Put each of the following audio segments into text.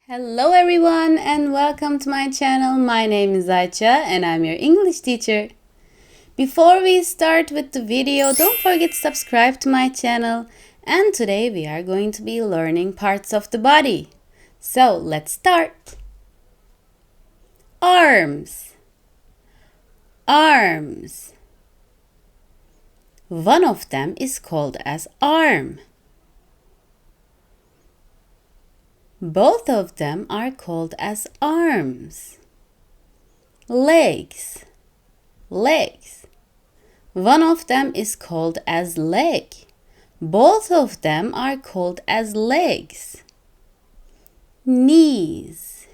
Hello everyone and welcome to my channel. My name is Ayça and I'm your English teacher. Before we start with the video, don't forget to subscribe to my channel. And today we are going to be learning parts of the body. So let's start. Arms. Arms. One of them is called as arm. Both of them are called as arms. Legs. Legs. One of them is called as leg. Both of them are called as legs. Knees.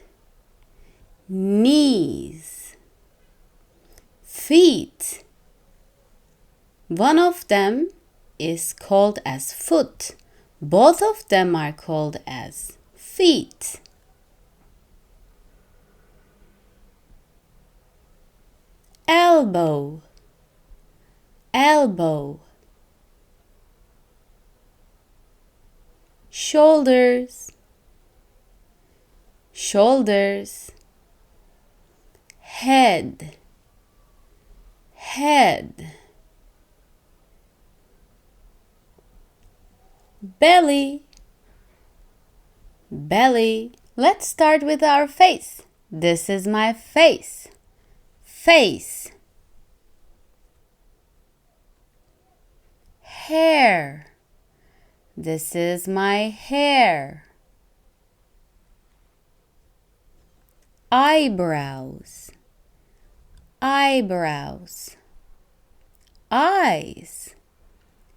Knees. Feet. One of them is called as foot. Both of them are called as feet. Elbow. Elbow. Shoulders. Shoulders. Head. Head. Belly. Belly. Let's start with our face. This is my face. Face. Hair. This is my hair. Eyebrows. Eyebrows. Eyes.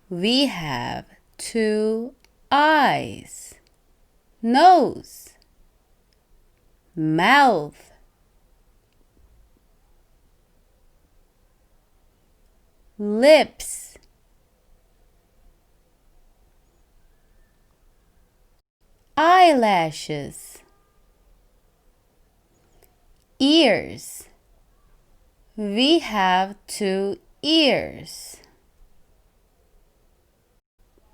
We have two eyes. Nose. Mouth. Lips. Eyelashes. Ears. We have two ears.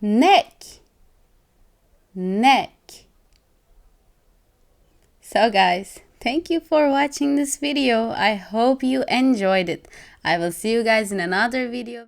Neck. Neck. So guys, thank you for watching this video. I hope you enjoyed it. I will see you guys in another video.